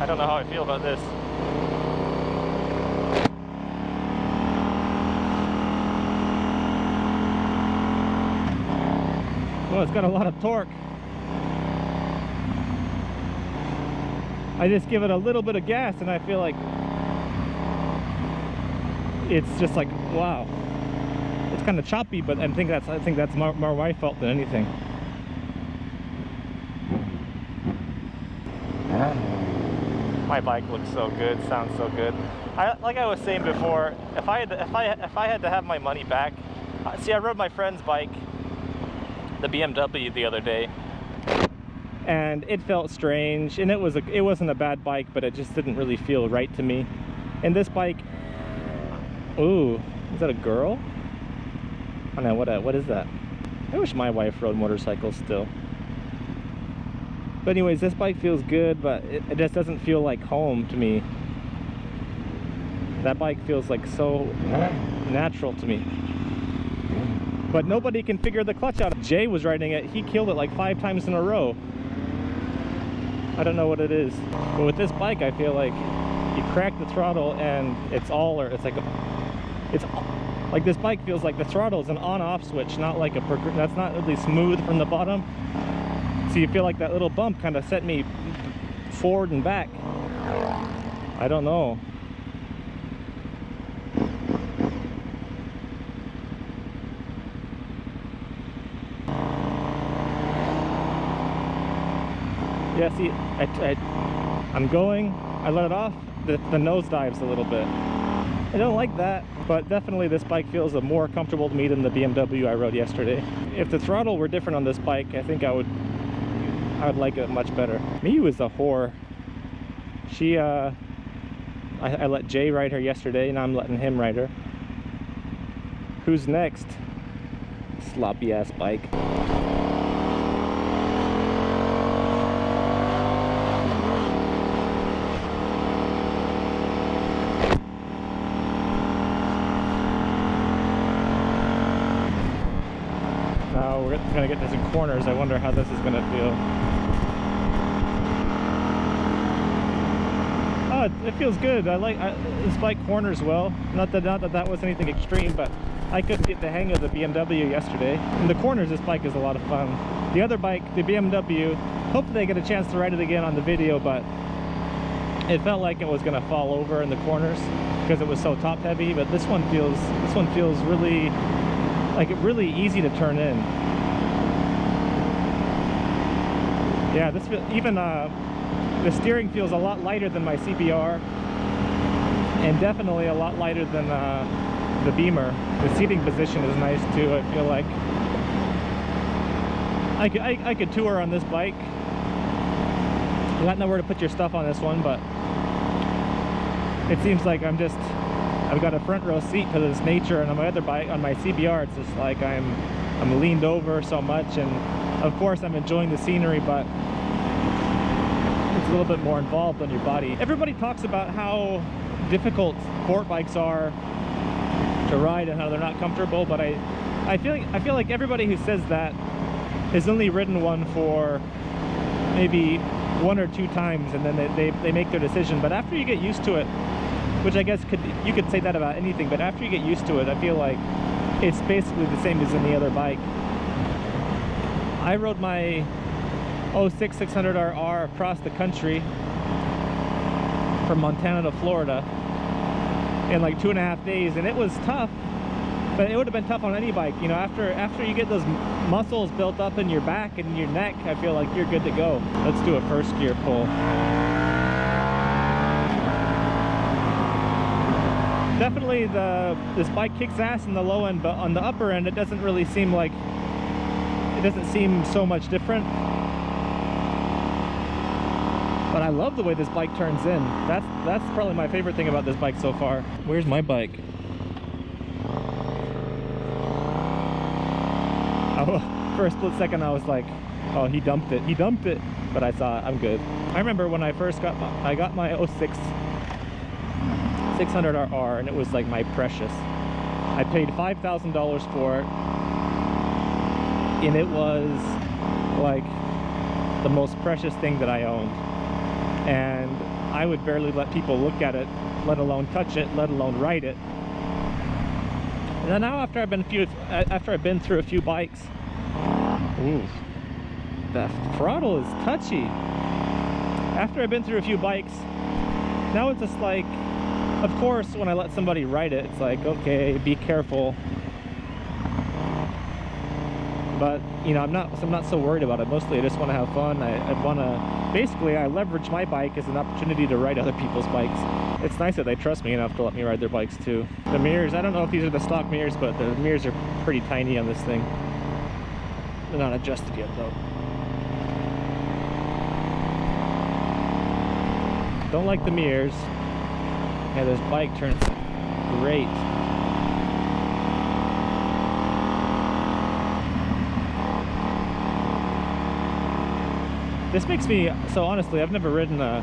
I don't know how I feel about this. Well, it's got a lot of torque. I just give it a little bit of gas and I feel like it's just like, wow. It's kind of choppy, but I think that's more my fault than anything. My bike looks so good, sounds so good. Like I was saying before, if I had to have my money back, see, I rode my friend's bike, the BMW, the other day, and it felt strange, and it wasn't a bad bike, but it just didn't really feel right to me. And this bike, ooh, is that a girl? Oh no, what is that? I wish my wife rode motorcycles still. But anyways, this bike feels good, but it just doesn't feel like home to me. That bike feels like so natural to me. But nobody can figure the clutch out. Jay was riding it, he killed it like 5 times in a row. I don't know what it is. But with this bike, I feel like you crack the throttle and it's all, or it's like this bike feels like the throttle is an on-off switch, not like that's not really smooth from the bottom. So you feel like that little bump kind of set me forward and back. I don't know. Yeah, see, I'm going, I let it off, the nose dives a little bit. I don't like that, but definitely this bike feels more comfortable to me than the BMW I rode yesterday. If the throttle were different on this bike, I think I would like it much better. Miyu is a whore. She, I let Jay ride her yesterday, and I'm letting him ride her. Who's next? Sloppy ass bike. Now we're gonna get this in corners. I wonder how this is gonna feel. Oh, it feels good. I like this bike corners well. Not that was anything extreme, but I couldn't get the hang of the BMW yesterday. In the corners, this bike is a lot of fun. The other bike, the BMW, hopefully I get a chance to ride it again on the video, but it felt like it was gonna fall over in the corners because it was so top heavy. But this one feels really like it really easy to turn in. Yeah, this even the steering feels a lot lighter than my CBR, and definitely a lot lighter than the Beamer. The seating position is nice too. I feel like I could tour on this bike. You got nowhere to put your stuff on this one, but it seems like I've got a front row seat to this nature, and on my other bike, on my CBR, it's just like I'm leaned over so much, and of course I'm enjoying the scenery, but it's a little bit more involved on your body. Everybody talks about how difficult sport bikes are to ride and how they're not comfortable, but I feel like everybody who says that has only ridden one for maybe 1 or 2 times, and then they make their decision. But after you get used to it, which I guess you could say that about anything, but after you get used to it, I feel like it's basically the same as any other bike. I rode my 06 600RR across the country from Montana to Florida in like 2.5 days, and it was tough, but it would have been tough on any bike. You know, after you get those muscles built up in your back and your neck, I feel like you're good to go. Let's do a first gear pull. Definitely this bike kicks ass in the low end, but on the upper end it doesn't really seem like, it doesn't seem so much different. But I love the way this bike turns in. That's probably my favorite thing about this bike so far. Where's my bike? Oh, for a split second I was like, oh, he dumped it, but I saw it, I'm good. I remember when I first got my 06 600RR, and it was like my precious. I paid $5,000 for it, and it was like the most precious thing that I owned. And I would barely let people look at it, let alone touch it, let alone ride it. And then now after I've been through a few bikes, ooh, the throttle is touchy. After I've been through a few bikes, now it's just like, of course, when I let somebody ride it, it's like, okay, be careful. But you know, I'm not so worried about it. Mostly I just want to have fun. I want to, basically I leverage my bike as an opportunity to ride other people's bikes. It's nice that they trust me enough to let me ride their bikes too. The mirrors, I don't know if these are the stock mirrors, but the mirrors are pretty tiny on this thing. They're not adjusted yet though. Don't like the mirrors. Yeah, this bike turns great. This makes me, so honestly, I've never ridden a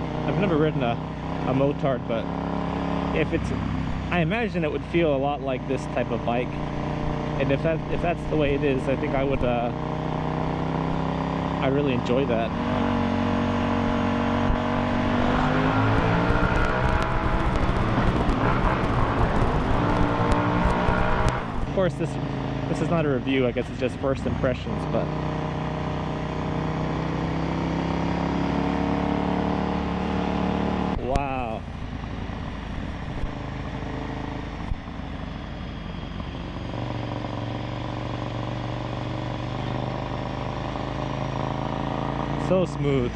motard, but I imagine it would feel a lot like this type of bike. And if that's the way it is, I think I would I really enjoy that. Of course, this is not a review. I guess it's just first impressions, but wow. So smooth.